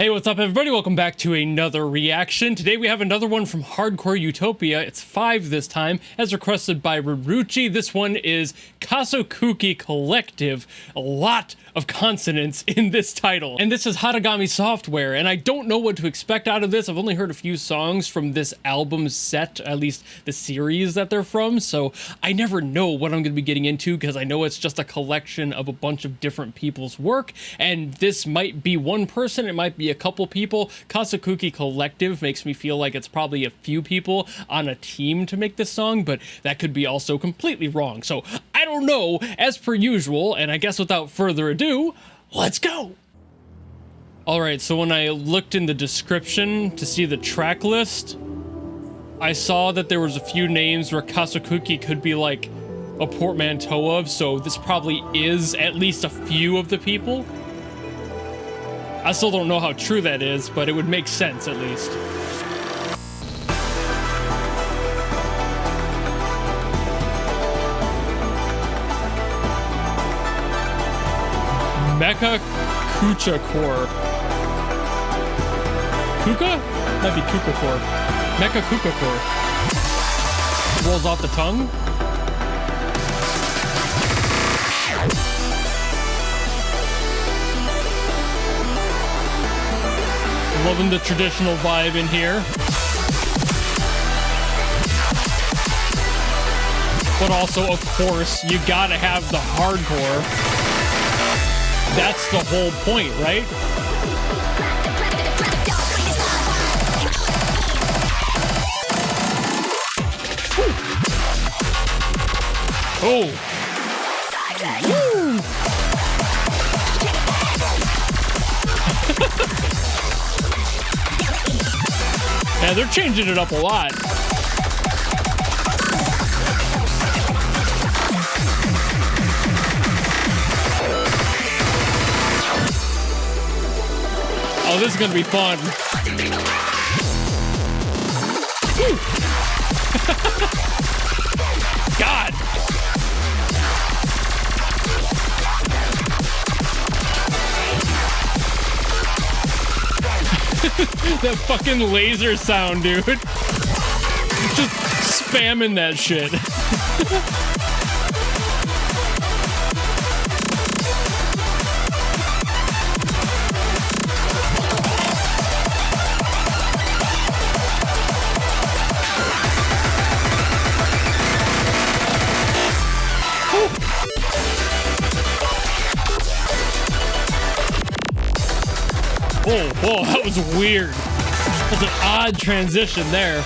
Hey, what's up everybody? Welcome back to another reaction. Today we have another one from Hardcore Utopia. It's 5 this time, as requested by Ruruchi. This one is KASOKUKI Collective. A lot of consonants in this title. And this is Haragami Software, and I don't know what to expect out of this. I've only heard a few songs from this album set, at least the series that they're from, so I never know what I'm going to be getting into because I know it's just a collection of a bunch of different people's work, and this might be one person, it might be a couple people. KASOKUKI Collective makes me feel like it's probably a few people on a team to make this song, but that could be also completely wrong. So I don't know, as per usual, and I guess without further ado, let's go! Alright, so when I looked in the description to see the track list, I saw that there was a few names where KASOKUKI could be like a portmanteau of, so this probably is at least a few of the people. I still don't know how true that is, but it would make sense at least. Mecha Kucha Core. Kuka? Might be Kuka Core. Mecha Kuka Core. Rolls off the tongue. Loving the traditional vibe in here. But also, of course, you gotta have the hardcore. That's the whole point, right? Oh. Woo. Yeah, they're changing it up a lot. Oh, this is gonna be fun. God! That fucking laser sound, dude. Just spamming that shit. Oh, whoa, that was weird. That's an odd transition there.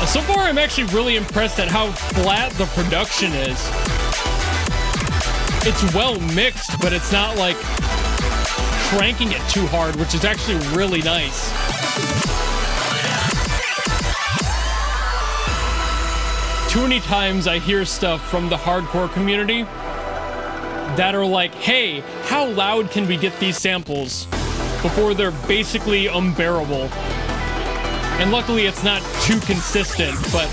So far, I'm actually really impressed at how flat the production is. It's well mixed, but it's not like cranking it too hard, which is actually really nice. Too many times I hear stuff from the hardcore community that are like, hey, how loud can we get these samples before they're basically unbearable? And luckily it's not too consistent, but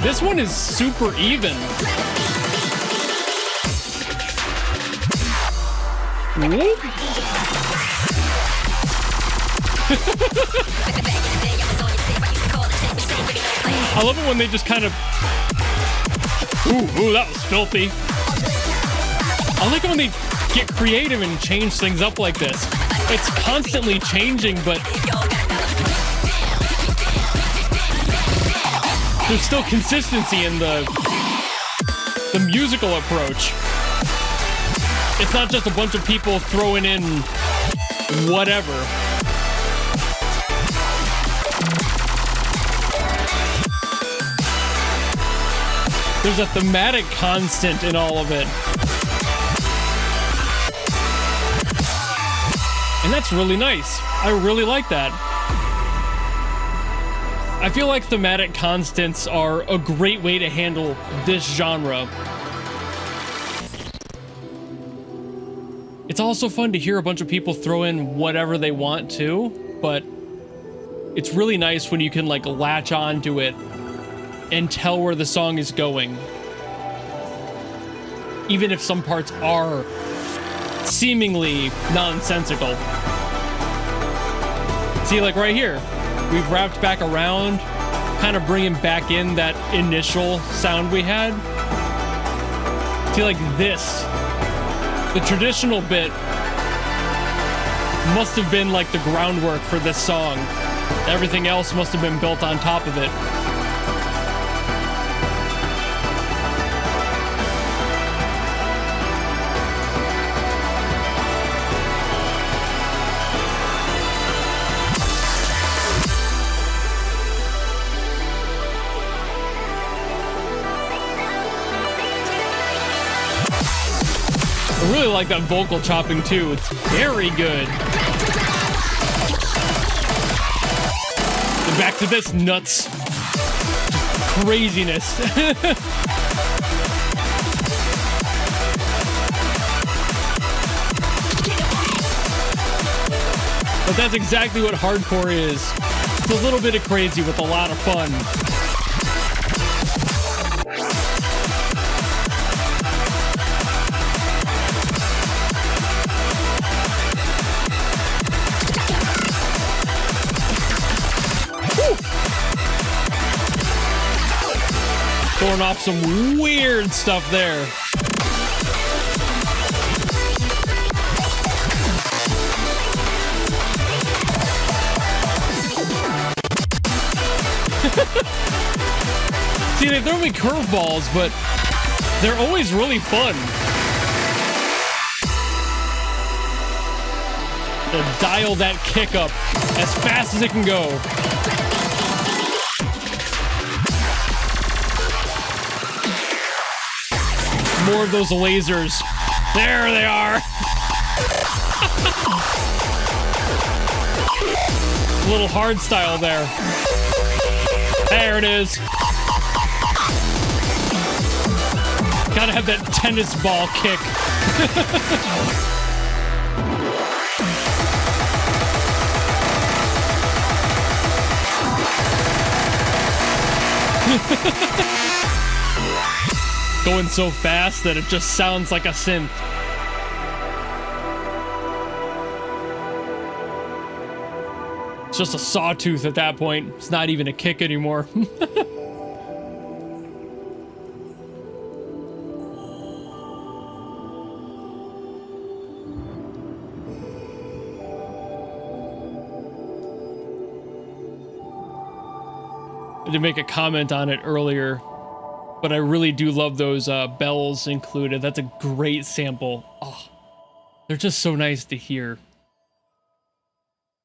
this one is super even. Whoop. I love it when they just kind of... Ooh, that was filthy. I like it when they get creative and change things up like this. It's constantly changing, but there's still consistency in the musical approach. It's not just a bunch of people throwing in whatever. There's a thematic constant in all of it. And that's really nice. I really like that. I feel like thematic constants are a great way to handle this genre. It's also fun to hear a bunch of people throw in whatever they want to, but it's really nice when you can like latch on to it and tell where the song is going. Even if some parts are seemingly nonsensical. See, like right here, we've wrapped back around, kind of bringing back in that initial sound we had. See, like this, the traditional bit must have been like the groundwork for this song. Everything else must have been built on top of it. I really like that vocal chopping too. It's very good. And back to this nuts craziness. But that's exactly what hardcore is. It's a little bit of crazy with a lot of fun. Throwing off some weird stuff there. See, they throw me curveballs, but they're always really fun. To dial that kick up as fast as it can go. More of those lasers. There they are. A little hard style there. There it is. Gotta have that tennis ball kick. Going so fast that it just sounds like a synth. It's just a sawtooth at that point. It's not even a kick anymore. I did make a comment on it earlier, but I really do love those bells included. That's a great sample. Oh, they're just so nice to hear.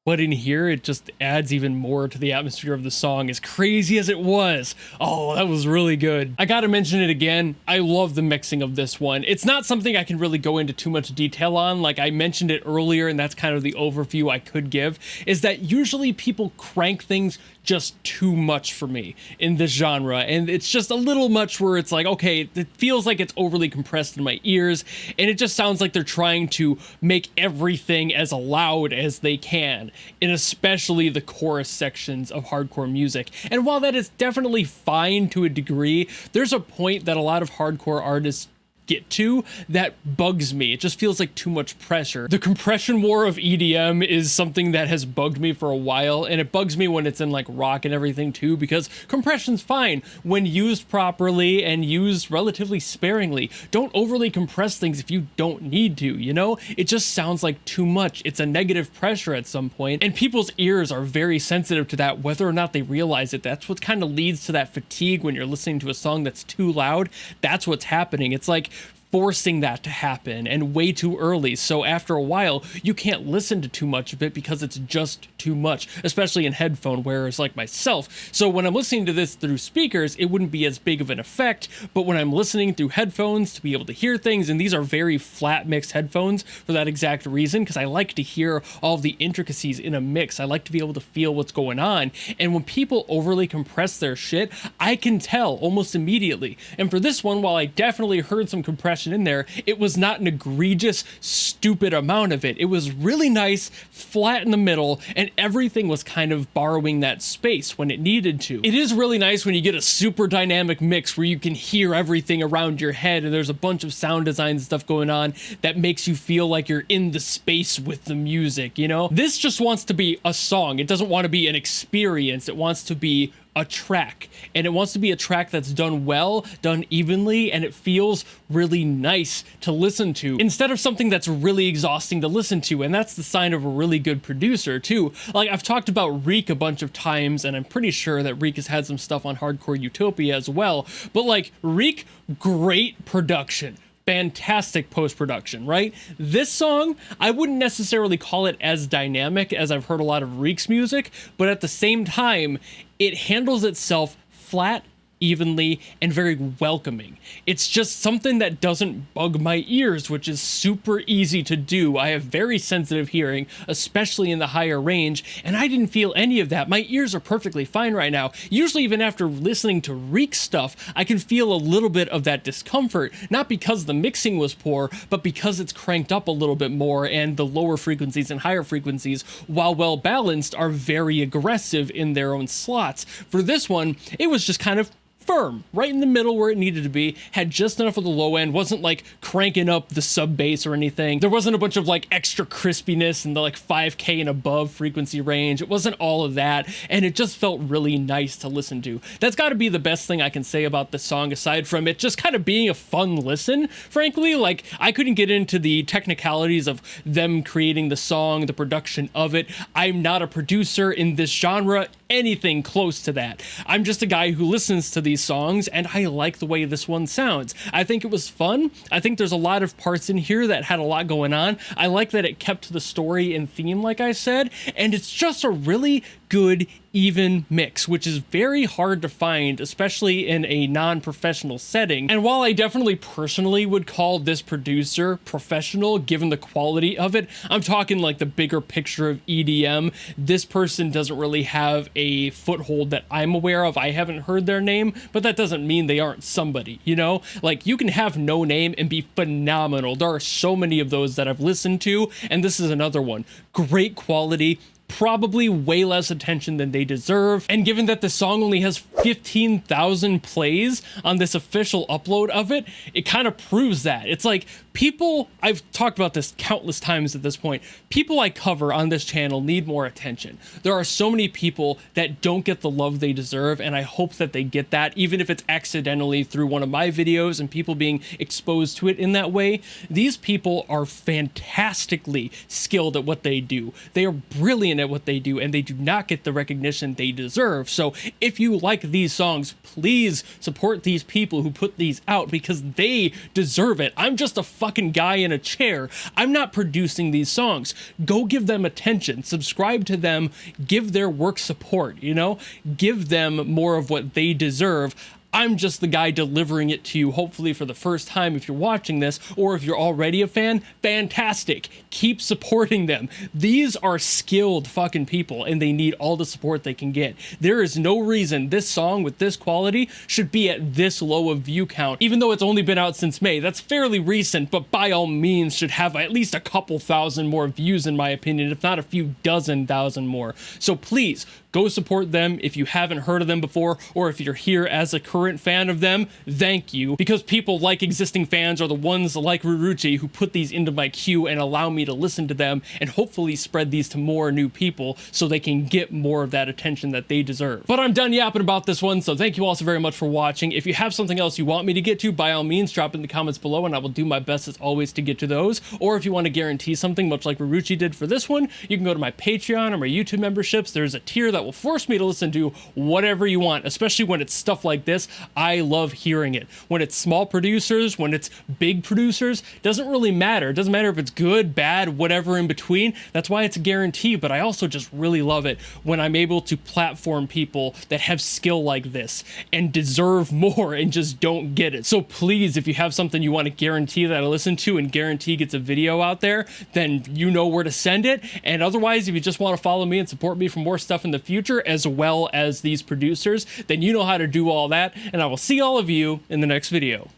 But in here, it just adds even more to the atmosphere of the song, as crazy as it was. Oh, that was really good. I gotta mention it again. I love the mixing of this one. It's not something I can really go into too much detail on. Like I mentioned it earlier, and that's kind of the overview I could give, is that usually people crank things just too much for me in this genre, and it's just a little much where it's like, okay, it feels like it's overly compressed in my ears, and it just sounds like they're trying to make everything as loud as they can, and especially the chorus sections of hardcore music. And while that is definitely fine to a degree, there's a point that a lot of hardcore artists get to that bugs me. It just feels like too much pressure. The compression war of EDM is something that has bugged me for a while, and it bugs me when it's in like rock and everything too, because compression's fine when used properly and used relatively sparingly. Don't overly compress things if you don't need to, you know? It just sounds like too much. It's a negative pressure at some point, and people's ears are very sensitive to that, whether or not they realize it. That's what kind of leads to that fatigue when you're listening to a song that's too loud. That's what's happening. It's like forcing that to happen, and way too early. So after a while, you can't listen to too much of it because it's just too much, especially in headphone wearers like myself. So when I'm listening to this through speakers, it wouldn't be as big of an effect, but when I'm listening through headphones to be able to hear things, and these are very flat mix headphones for that exact reason, because I like to hear all the intricacies in a mix. I like to be able to feel what's going on, and when people overly compress their shit, I can tell almost immediately. And for this one, while I definitely heard some compression passion in there, it was not an egregious, stupid amount of it. It was really nice, flat in the middle, and everything was kind of borrowing that space when it needed to. It is really nice when you get a super dynamic mix where you can hear everything around your head and there's a bunch of sound design stuff going on that makes you feel like you're in the space with the music, you know? This just wants to be a song. It doesn't want to be an experience. It wants to be a track, and it wants to be a track that's done well, done evenly, and it feels really nice to listen to instead of something that's really exhausting to listen to. And that's the sign of a really good producer too. Like, I've talked about Reek a bunch of times, and I'm pretty sure that Reek has had some stuff on Hardcore Utopia as well, but like Reek, great production, fantastic post-production, right? This song, I wouldn't necessarily call it as dynamic as I've heard a lot of Reek's music, but at the same time, it handles itself flat, evenly, and very welcoming. It's just something that doesn't bug my ears, which is super easy to do. I have very sensitive hearing, especially in the higher range, and I didn't feel any of that. My ears are perfectly fine right now. Usually, even after listening to Reek stuff, I can feel a little bit of that discomfort, not because the mixing was poor, but because it's cranked up a little bit more, and the lower frequencies and higher frequencies, while well balanced, are very aggressive in their own slots. For this one, it was just kind of firm, right in the middle where it needed to be, had just enough of the low end, wasn't like cranking up the sub bass or anything. There wasn't a bunch of like extra crispiness in the like 5K and above frequency range. It wasn't all of that, and it just felt really nice to listen to. That's got to be the best thing I can say about this song, aside from it just kind of being a fun listen, frankly. Like, I couldn't get into the technicalities of them creating the song, the production of it. I'm not a producer in this genre, anything close to that. I'm just a guy who listens to these songs, and I like the way this one sounds. I think it was fun. I think there's a lot of parts in here that had a lot going on. I like that it kept to the story and theme, like I said, and it's just a really good, even mix, which is very hard to find, especially in a non-professional setting. And while I definitely personally would call this producer professional, given the quality of it, I'm talking like the bigger picture of EDM, this person doesn't really have a foothold that I'm aware of. I haven't heard their name, but that doesn't mean they aren't somebody, you know? Like, you can have no name and be phenomenal. There are so many of those that I've listened to, and this is another one. Great quality, probably way less attention than they deserve, and given that the song only has 15,000 plays on this official upload of it, it kind of proves that. It's like, people, I've talked about this countless times at this point, people I cover on this channel need more attention. There are so many people that don't get the love they deserve, and I hope that they get that, even if it's accidentally through one of my videos and people being exposed to it in that way. These people are fantastically skilled at what they do. They are brilliant at what they do, and they do not get the recognition they deserve. So if you like these songs, please support these people who put these out, because they deserve it. I'm just a fucking guy in a chair. I'm not producing these songs. Go give them attention, subscribe to them, give their work support, you know? Give them more of what they deserve. I'm just the guy delivering it to you, hopefully for the first time if you're watching this, or if you're already a fan, fantastic. Keep supporting them. These are skilled fucking people, and they need all the support they can get. There is no reason this song with this quality should be at this low of view count, even though it's only been out since May. That's fairly recent, but by all means should have at least a couple thousand more views in my opinion, if not a few dozen thousand more. So please, go support them if you haven't heard of them before, or if you're here as a current fan of them, thank you. Because people like existing fans are the ones like Ruruchi who put these into my queue and allow me to listen to them and hopefully spread these to more new people so they can get more of that attention that they deserve. But I'm done yapping about this one, so thank you all so very much for watching. If you have something else you want me to get to, by all means, drop it in the comments below and I will do my best as always to get to those. Or if you want to guarantee something, much like Ruruchi did for this one, you can go to my Patreon or my YouTube memberships. There's a tier that will force me to listen to whatever you want, especially when it's stuff like this. I love hearing it. When it's small producers, when it's big producers, doesn't really matter. It doesn't matter if it's good, bad, whatever in between. That's why it's a guarantee, but I also just really love it when I'm able to platform people that have skill like this and deserve more and just don't get it. So please, if you have something you want to guarantee that I listen to and guarantee gets a video out there, then you know where to send it. And otherwise, if you just want to follow me and support me for more stuff in the future, as well as these producers, then you know how to do all that, and I will see all of you in the next video.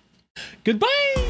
Goodbye!